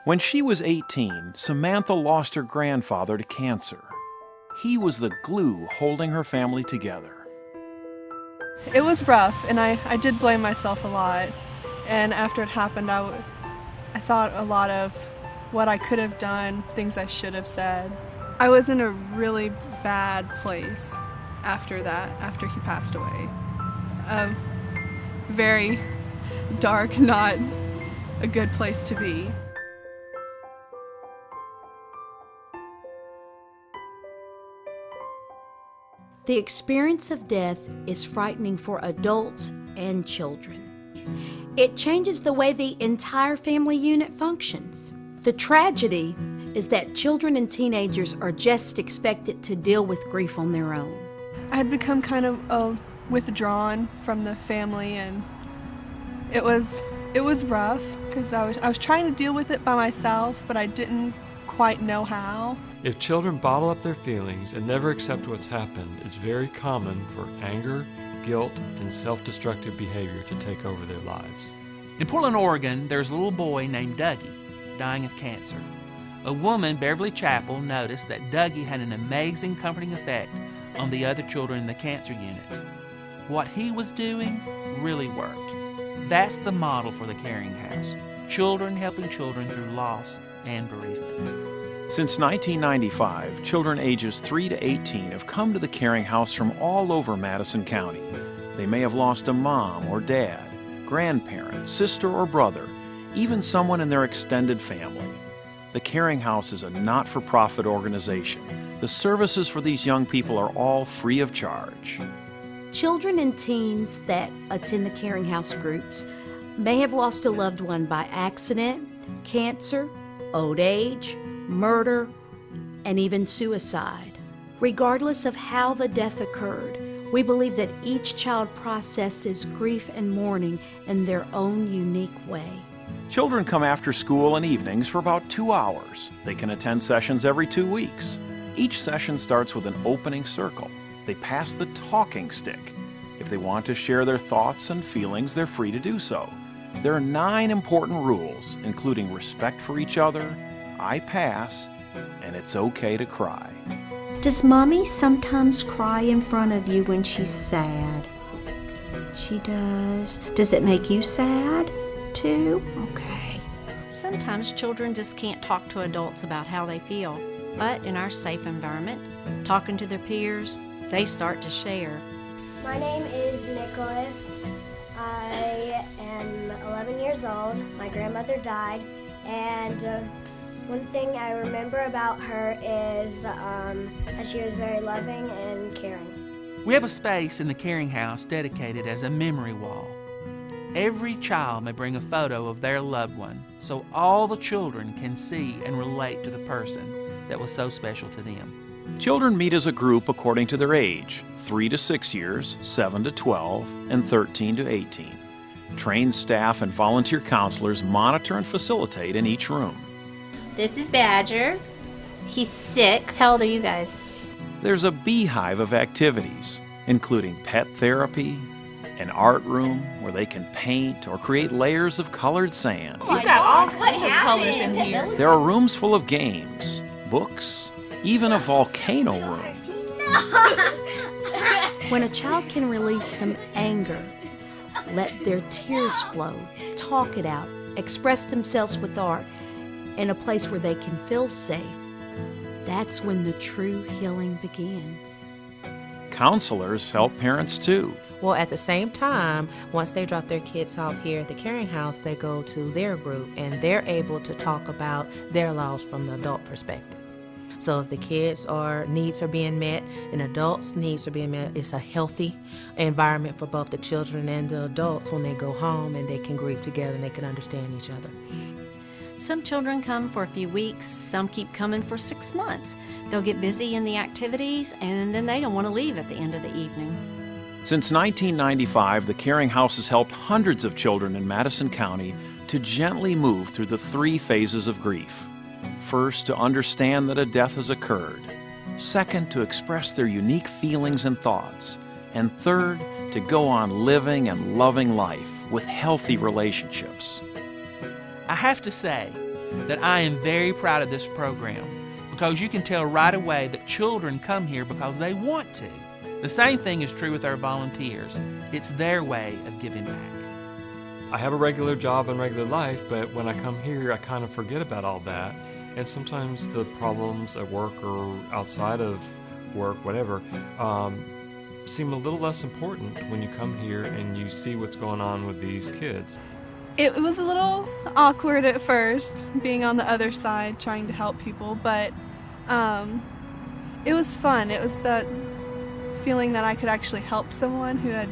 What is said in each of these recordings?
When she was 18, Samantha lost her grandfather to cancer. He was the glue holding her family together. It was rough, and I did blame myself a lot. And after it happened, I thought a lot of what I could have done, things I should have said. I was in a really bad place after that, after he passed away. Very dark, not a good place to be. The experience of death is frightening for adults and children. It changes the way the entire family unit functions. The tragedy is that children and teenagers are just expected to deal with grief on their own. I had become kind of withdrawn from the family, and it was rough because I was trying to deal with it by myself, but I didn't quite know how. If children bottle up their feelings and never accept what's happened, it's very common for anger, guilt, and self-destructive behavior to take over their lives. In Portland, Oregon, there's a little boy named Dougie dying of cancer. A woman, Beverly Chappell, noticed that Dougie had an amazing comforting effect on the other children in the cancer unit. What he was doing really worked. That's the model for the Caring House. Children helping children through loss and bereavement. Since 1995, children ages 3 to 18 have come to the Caring House from all over Madison County. They may have lost a mom or dad, grandparent, sister or brother, even someone in their extended family. The Caring House is a not-for-profit organization. The services for these young people are all free of charge. Children and teens that attend the Caring House groups may have lost a loved one by accident, cancer, old age, murder, and even suicide. Regardless of how the death occurred, we believe that each child processes grief and mourning in their own unique way. Children come after school and evenings for about 2 hours. They can attend sessions every 2 weeks. Each session starts with an opening circle. They pass the talking stick. If they want to share their thoughts and feelings, they're free to do so. There are 9 important rules, including respect for each other, I pass, and it's okay to cry. Does Mommy sometimes cry in front of you when she's sad? She does. Does it make you sad, too? Okay. Sometimes children just can't talk to adults about how they feel, but in our safe environment, talking to their peers, they start to share. My name is Nicholas. I am 11 years old. My grandmother died, and one thing I remember about her is that she was very loving and caring. We have a space in the Caring House dedicated as a memory wall. Every child may bring a photo of their loved one so all the children can see and relate to the person that was so special to them. Children meet as a group according to their age, 3 to 6 years, 7 to 12, and 13 to 18. Trained staff and volunteer counselors monitor and facilitate in each room. This is Badger. He's 6. How old are you guys? There's a beehive of activities, including pet therapy, an art room where they can paint or create layers of colored sand. You've got all kinds of colors in here. There are rooms full of games, books, even a volcano room. When a child can release some anger, let their tears flow, talk it out, express themselves with art, in a place where they can feel safe, that's when the true healing begins. Counselors help parents too. Well, at the same time, once they drop their kids off here at the Caring House, they go to their group and they're able to talk about their loss from the adult perspective. So if the kids' needs are being met and adults' needs are being met, it's a healthy environment for both the children and the adults when they go home, and they can grieve together and they can understand each other. Some children come for a few weeks, some keep coming for 6 months. They'll get busy in the activities and then they don't want to leave at the end of the evening. Since 1995, the Caring House has helped hundreds of children in Madison County to gently move through the 3 phases of grief. First, to understand that a death has occurred. Second, to express their unique feelings and thoughts. And third, to go on living and loving life with healthy relationships. I have to say, that I am very proud of this program because you can tell right away that children come here because they want to. The same thing is true with our volunteers. It's their way of giving back. I have a regular job and regular life, but when I come here, I kind of forget about all that. And sometimes the problems at work or outside of work, whatever, seem a little less important when you come here and you see what's going on with these kids. It was a little awkward at first, being on the other side, trying to help people, but it was fun. It was that feeling that I could actually help someone who had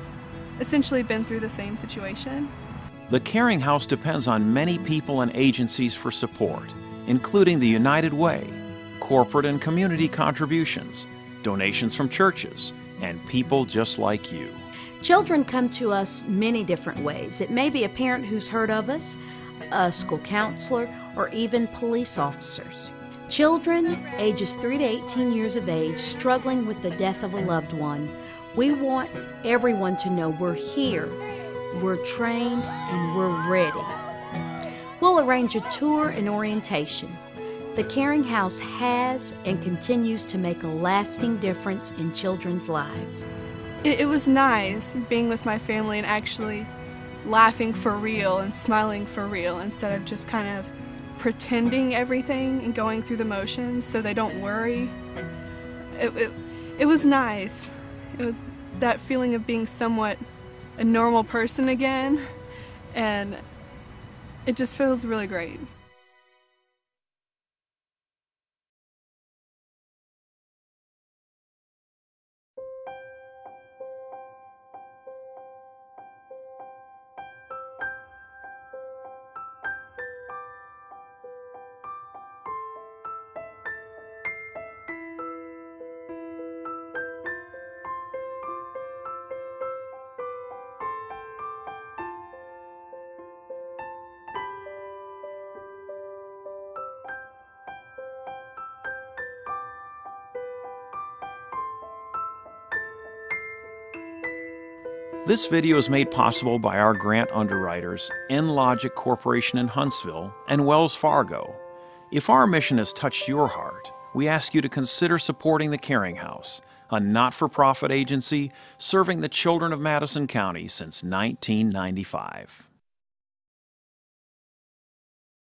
essentially been through the same situation. The Caring House depends on many people and agencies for support, including the United Way, corporate and community contributions, donations from churches, and people just like you. Children come to us many different ways. It may be a parent who's heard of us, a school counselor, or even police officers. Children ages 3 to 18 years of age struggling with the death of a loved one. We want everyone to know we're here, we're trained, and we're ready. We'll arrange a tour and orientation. The Caring House has and continues to make a lasting difference in children's lives. It was nice being with my family and actually laughing for real and smiling for real instead of just kind of pretending everything and going through the motions so they don't worry. It was nice. It was that feeling of being somewhat a normal person again, and it just feels really great. This video is made possible by our grant underwriters, nLogic Corporation in Huntsville and Wells Fargo. If our mission has touched your heart, we ask you to consider supporting the Caring House, a not-for-profit agency serving the children of Madison County since 1995.